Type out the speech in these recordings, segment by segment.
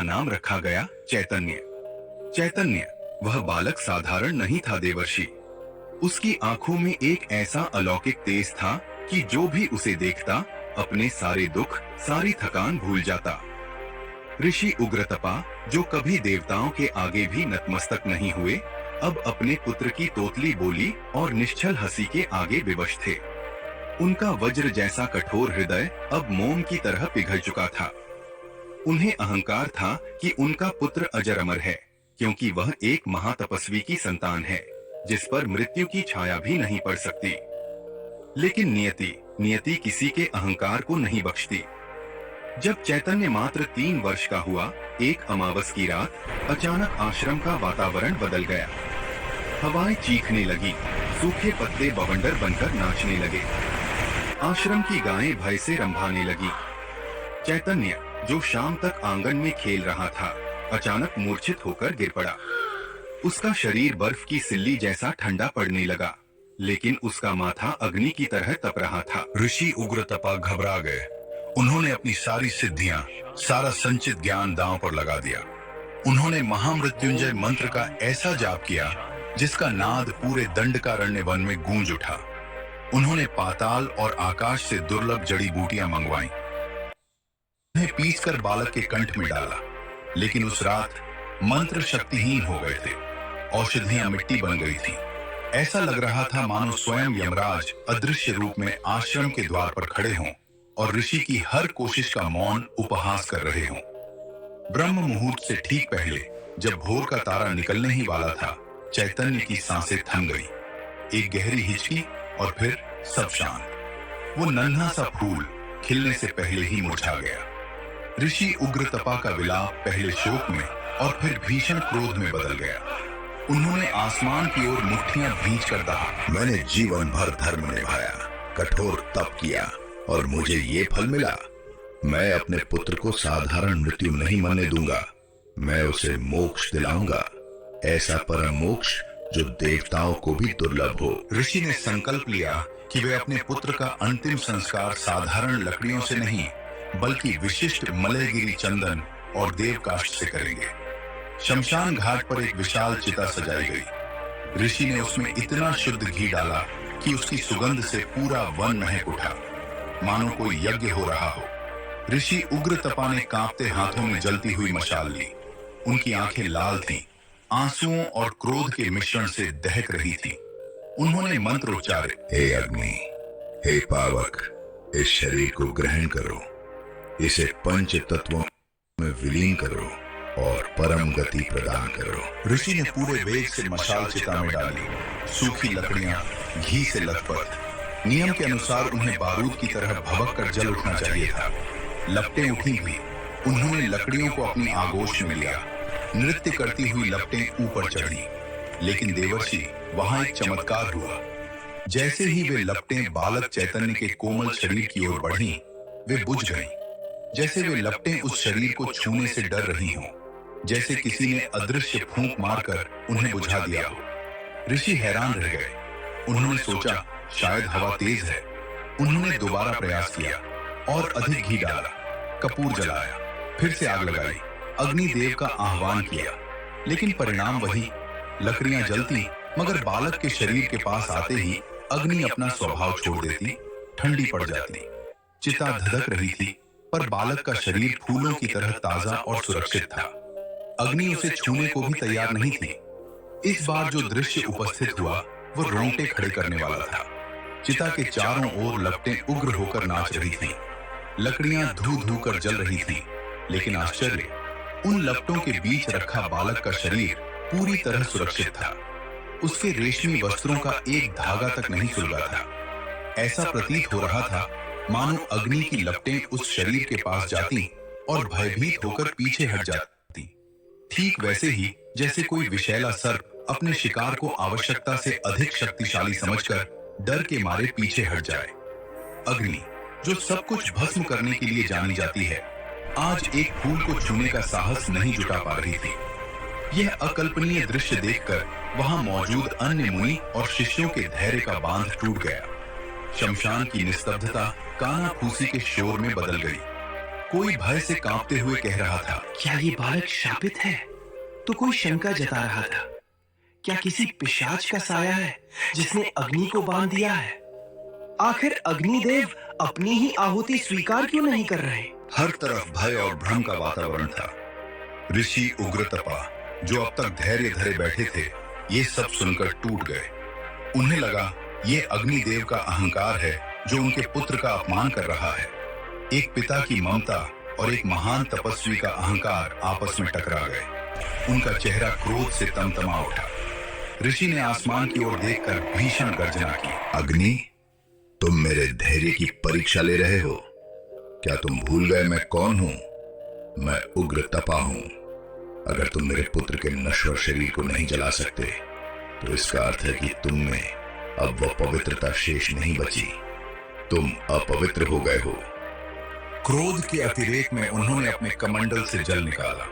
नाम रखा गया चैतन्य। चैतन्य वह बालक साधारण नहीं था देवर्षि। उसकी आंखों में एक ऐसा अलौकिक तेज था कि जो भी उसे देखता अपने सारे दुख, सारी थकान भूल जाता। ऋषि उग्रतपा, जो कभी देवताओं के आगे भी नतमस्तक नहीं हुए, अब अपने पुत्र की तोतली बोली और निश्चल हंसी के आगे विवश थे। उनका वज्र जैसा कठोर हृदय अब मोम की तरह पिघल चुका था। उन्हें अहंकार था कि उनका पुत्र अजर अमर है, क्योंकि वह एक महातपस्वी की संतान है, जिस पर मृत्यु की छाया भी नहीं पड़ सकती। लेकिन नियति किसी के अहंकार को नहीं बख्शती। जब चैतन्य मात्र 3 वर्ष का हुआ, एक अमावस की रात अचानक आश्रम का वातावरण बदल गया। हवाएं चीखने लगी, सूखे पत्ते बवंडर बनकर नाचने लगे। आश्रम की गायें भय से रंभाने लगी। चैतन्य, जो शाम तक आंगन में खेल रहा था, अचानक मूर्छित होकर गिर पड़ा। उसका शरीर बर्फ की सिल्ली जैसा ठंडा पड़ने लगा, लेकिन उसका माथा अग्नि की तरह तप रहा था। ऋषि उग्रतपा घबरा गए। उन्होंने अपनी सारी सिद्धियां, सारा संचित ज्ञान दांव पर लगा दिया। उन्होंने महामृत्युंजय मंत्र का ऐसा जाप किया जिसका नाद पूरे दंडकारण्य वन में गूंज उठा। उन्होंने पाताल और आकाश से दुर्लभ जड़ी बूटियां मंगवाई, उन्हें पीसकर बालक के कंठ में डाला। लेकिन उस रात मंत्र शक्तिहीन हो गए थे। औषधियां मिट्टी बन गई थी। ऐसा लग रहा था मानो स्वयं यमराज अदृश्य रूप में आश्रम के द्वार पर खड़े हों और ऋषि की हर कोशिश का मौन उपहास कर रहे हों। ब्रह्म मुहूर्त से ठीक पहले, जब भोर का तारा निकलने ही वाला था, चैतन्य की सांसें थम गई। एक गहरी हिचकी और फिर सब शांत। वो नन्हा सा फूल खिलने से पहले ही मुरझा गया। ऋषि उग्रतपा का विलाप पहले शोक में और फिर भीषण क्रोध में बदल गया। उन्होंने आसमान की ओर मुट्ठियां भींचकर कहा, मैंने जीवन भर धर्म निभाया, कठोर तप किया और मुझे ये फल मिला। मैं अपने पुत्र को साधारण मृत्यु नहीं मरने दूंगा। मैं उसे मोक्ष दिलाऊंगा, ऐसा परम मोक्ष जो देवताओं को भी दुर्लभ हो। ऋषि ने संकल्प लिया कि वे अपने पुत्र का अंतिम संस्कार साधारण लकड़ियों से नहीं, बल्कि विशिष्ट मलयगिरी चंदन और देवकाष्ठ से करेंगे। शमशान घाट पर एक विशाल चिता सजाई गई। ऋषि ने उसमें इतना शुद्ध घी डाला कि उसकी सुगंध से पूरा वन महक उठा, मानो कोई यज्ञ हो रहा हो। ऋषि उग्रतपा ने कांपते हाथों में जलती हुई मशाल ली। उनकी आंखें लाल थीं, आंसुओं और क्रोध के मिश्रण से दहक रही थीं। उन्होंने मंत्र उच्चारे, हे अग्नि, हे पावक, इस शरीर को ग्रहण करो, इसे पंच तत्वों में विलीन करो और परम गति प्रदान करो। ऋषि ने पूरे वेग से मशाल चिता में डाली। सूखी लकड़ियां घी से लथपथ। नियम के अनुसार उन्हें बारूद की तरह भभक कर जल उठना चाहिए था। लपटें उठी भी। उन्होंने लकड़ियों को अपनी आगोश में लिया। नृत्य करती हुई लपटें ऊपर चढ़ी। लेकिन देवर्षि, वहां एक चमत्कार हुआ। जैसे ही वे लपटें बालक चैतन्य के कोमल शरीर की ओर बढ़ीं, वे बुझ गईं। जैसे वे लपटें उस शरीर को छूने से डर रही हों, जैसे किसी ने अदृश्य फूंक मारकर उन्हें बुझा दिया हो। ऋषि हैरान रह गए। उन्होंने सोचा, शायद हवा तेज है। उन्होंने दोबारा प्रयास किया और अधिक घी डाला, कपूर जलाया, फिर से आग लगाई, अग्निदेव का आह्वान किया। लेकिन परिणाम वही। लकड़ियां जलती, मगर बालक के शरीर के पास आते ही अग्नि अपना स्वभाव छोड़ देती, ठंडी पड़ जाती। चिता धधक रही थी, पर बालक का शरीर फूलों की तरह ताजा और सुरक्षित था। अग्नि उसे छूने को भी तैयार नहीं थी। इस बार जो दृश्य उपस्थित हुआ, वो रोंगटे खड़े करने वाला था। चिता के चारों ओर लपटें उग्र होकर नाच रही थीं। लकड़ियां धू धू कर जल रही थीं। लेकिन आश्चर्य, उन लपटों के बीच रखा बालक का शरीर पूरी तरह सुरक्षित था। उसके रेशमी वस्त्रों का एक धागा तक नहीं सुलगा था। ऐसा प्रतीत हो रहा था मानो अग्नि की लपटें उस शरीर के पास जाती और भयभीत होकर पीछे हट जाती, ठीक वैसे ही जैसे कोई विषैला सर्प अपने शिकार को आवश्यकता से अधिक शक्तिशाली समझकर डर के मारे पीछे हट जाए। अग्नि, जो सब कुछ भस्म करने के लिए जानी जाती है, आज एक फूल को छूने का साहस नहीं जुटा पा रही थी। यह अकल्पनीय दृश्य देखकर वहां मौजूद अन्य मुनि और शिष्यों के धैर्य का बांध टूट गया। शमशान की निस्तब्धता कानाफूसी के शोर में बदल गई। कोई भय से कांपते हुए कह रहा था, क्या ये बालक शापित है? तो कोई शंका जता रहा था, क्या किसी पिशाच का साया है जिसने अग्नि को बांध दिया है? आखिर अग्निदेव अपनी ही आहुति स्वीकार क्यों नहीं कर रहे? हर तरफ भय और भ्रम का वातावरण था। ऋषि उग्रतपा, जो अब तक धैर्य धरे बैठे थे, ये सब सुनकर टूट गए। उन्हें लगा ये अग्निदेव का अहंकार है जो उनके पुत्र का अपमान कर रहा है। एक पिता की ममता और एक महान तपस्वी का अहंकार आपस में टकरा गए। उनका चेहरा क्रोध से तमतमा उठा। ऋषि ने आसमान की ओर देखकर भीषण गर्जना की। अग्नि, तुम मेरे धैर्य की परीक्षा ले रहे हो? क्या तुम भूल गए मैं कौन हूं? मैं उग्र तपा हूं। अगर तुम मेरे पुत्र के नश्वर शरीर को नहीं जला सकते तो इसका अर्थ है कि तुम में अब वह पवित्रता शेष नहीं बची। तुम अपवित्र हो गए हो। क्रोध के अतिरेक में उन्होंने अपने कमंडल से जल निकाला।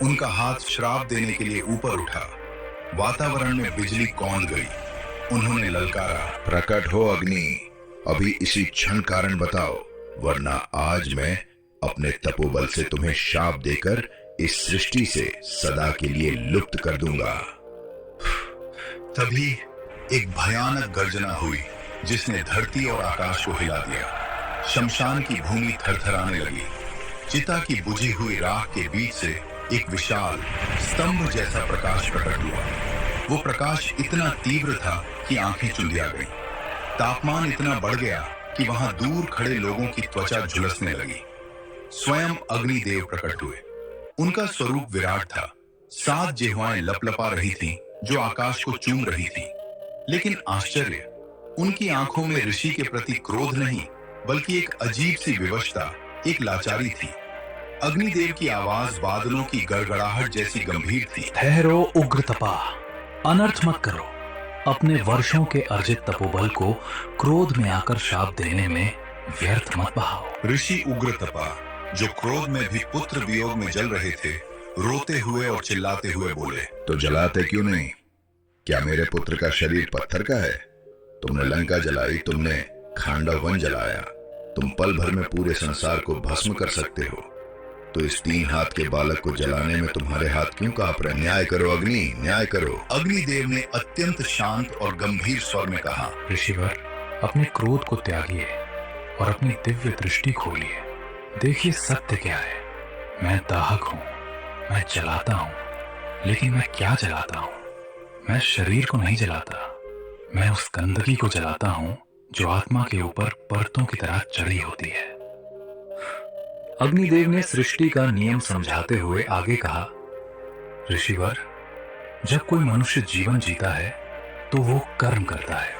उनका हाथ श्राप देने के लिए ऊपर उठा। वातावरण में बिजली कौंध गई। उन्होंने ललकारा, प्रकट हो अग्नि, अभी इसी क्षण कारण बताओ, वरना आज मैं अपने तपोबल से तुम्हें शाप देकर इस सृष्टि से सदा के लिए लुप्त कर दूंगा। तभी एक भयानक गर्जना हुई जिसने धरती और आकाश को हिला दिया। शमशान की भूमि थरथराने लगी। चिता की बुझी हुई राख के बीच से एक विशाल स्तंभ जैसा प्रकाश प्रकट हुआ। वो प्रकाश इतना तीव्र था कि आंखें चुंधिया गईं। तापमान इतना बढ़ गया कि वहां दूर खड़े लोगों की त्वचा झुलसने लगी। स्वयं अग्निदेव प्रकट हुए। उनका स्वरूप विराट था। 7 जिह्वाएं लपलपा रही थीं, जो आकाश को चूम रही थीं। लेकिन आश्चर्य, उनकी आंखों में ऋषि के प्रति क्रोध नहीं, बल्कि एक अजीब सी विवशता, एक लाचारी थी। अग्निदेव की आवाज बादलों की गड़गड़ाहट जैसी गंभीर थी। ठहरो उग्रतपा, अनर्थ मत करो। अपने वर्षों के अर्जित तपोबल को क्रोध में आकर शाप देने में व्यर्थ मत बहाओ। ऋषि उग्रतपा, जो क्रोध में भी पुत्र वियोग में जल रहे थे, रोते हुए और चिल्लाते हुए बोले, तो जलाते क्यों नहीं? क्या मेरे पुत्र का शरीर पत्थर का है? तुमने लंका जलाई, तुमने खांडव वन जलाया। तुम पल भर में पूरे संसार को भस्म कर सकते हो, तो इस 3 हाथ के बालक को जलाने में तुम्हारे हाथ क्यों कांप रहे? न्याय करो अग्नि, न्याय करो। अग्निदेव ने अत्यंत शांत और गंभीर स्वर में कहा, ऋषिवर, अपने क्रोध को त्यागिए और अपनी दिव्य दृष्टि खोलिए। देखिए सत्य क्या है। मैं दाहक हूं, मैं जलाता हूं, लेकिन मैं क्या जलाता हूं? मैं शरीर को नहीं जलाता, मैं उस गंदगी को जलाता हूं जो आत्मा के ऊपर परतों की तरह चढ़ी होती है। अग्निदेव ने सृष्टि का नियम समझाते हुए आगे कहा, ऋषिवर, जब कोई मनुष्य जीवन जीता है तो वो कर्म करता है।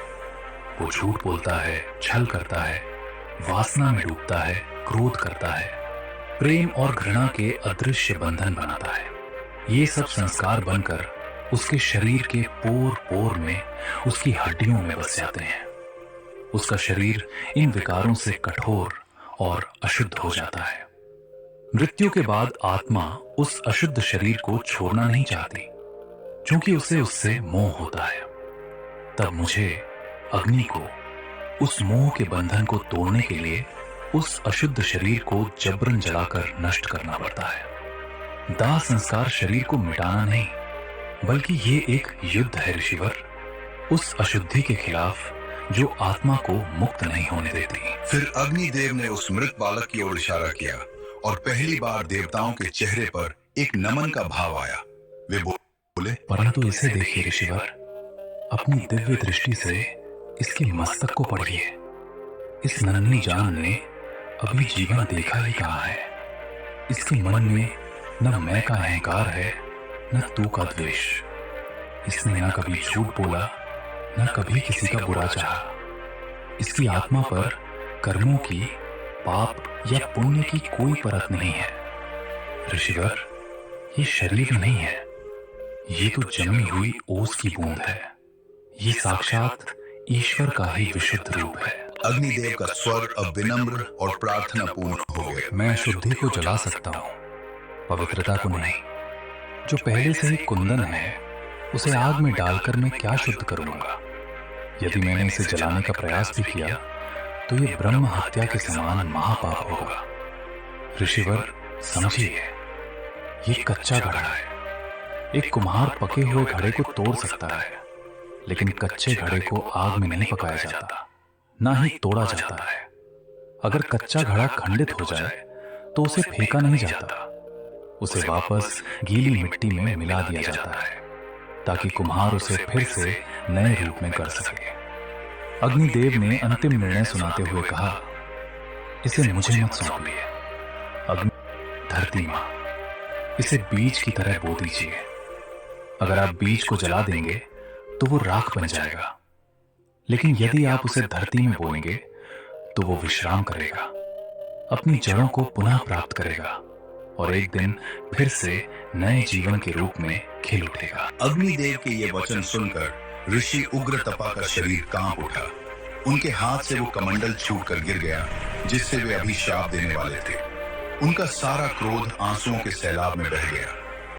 वो झूठ बोलता है, छल करता है, वासना में डूबता है, क्रोध करता है, प्रेम और घृणा के अदृश्य बंधन बनाता है। ये सब संस्कार बनकर उसके शरीर के पोर पोर में, उसकी हड्डियों में बस जाते हैं। उसका शरीर इन विकारों से कठोर और अशुद्ध हो जाता है। मृत्यु के बाद आत्मा उस अशुद्ध शरीर को छोड़ना नहीं चाहती, क्योंकि उसे उससे मोह होता है। तब मुझे, अग्नि को, उस मोह के बंधन को तोड़ने के लिए उस अशुद्ध शरीर को जबरन जलाकर नष्ट करना पड़ता है। दाह संस्कार शरीर को मिटाना नहीं, बल्कि ये एक युद्ध है ऋषिवर, उस अशुद्धि के खिलाफ जो आत्मा को मुक्त नहीं होने देती। फिर अग्निदेव ने उस मृत बालक की ओर इशारा किया और पहली बार देवताओं के चेहरे पर एक नमन का भाव आया। वे बोले, परंतु इसे देखिए ऋषिवर, अपनी दिव्य दृष्टि से इसके मस्तक को पढ़िए। इस नन्ही जान ने अभी जीवन देखा ही कहाँ है। इसके मन में न मैं का अहंकार है, न तू का द्वेष। इसने न कभी झूठ बोला, न कभी किसी का बुरा चाहा। इसकी आत्मा पर कर्मों की, पाप या पुण्य की कोई परत नहीं है। ऋषिवर, ये शरीर नहीं है, ये तो जमी हुई ओस की बूंद है। ये साक्षात ईश्वर का ही विशुद्ध रूप है। अग्निदेव का स्वर अब विनम्र और प्रार्थनापूर्ण हो गया। मैं शुद्धि को जला सकता हूँ, पवित्रता को नहीं। जो पहले से ही कुंदन है, उसे आग में डालकर मैं क्या शुद्ध करूंगा? यदि मैंने इसे जलाने का प्रयास भी किया तो ये ब्रह्म हत्या के समान महापाप होगा। ऋषिवर समझिए, ये कच्चा घड़ा है। एक कुम्हार पके हुए घड़े को तोड़ सकता है, लेकिन कच्चे घड़े को आग में नहीं पकाया जाता, ना ही तोड़ा जाता है। अगर कच्चा घड़ा खंडित हो जाए तो उसे फेंका नहीं जाता, उसे वापस गीली मिट्टी में मिला दिया जाता है, ताकि कुम्हार उसे फिर से नए रूप में कर सके। अग्निदेव ने अंतिम निर्णय सुनाते हुए कहा, इसे मुझे मत सौंपिए। अग्नि, धरती मां, इसे बीज की तरह बो दीजिए। अगर आप बीज को जला देंगे तो वो राख बन जाएगा, लेकिन यदि आप उसे धरती में बोएंगे तो वो विश्राम करेगा, अपनी जड़ों को पुनः प्राप्त करेगा और एक दिन फिर से नए जीवन के रूप में खिल उठेगा। अग्निदेव के ये वचन सुनकर ऋषि उग्रतपा का शरीर कांप उठा। उनके हाथ से वो कमंडल छूटकर गिर गया जिससे वे अभी शाप देने वाले थे। उनका सारा क्रोध आंसुओं के सैलाब में बह गया।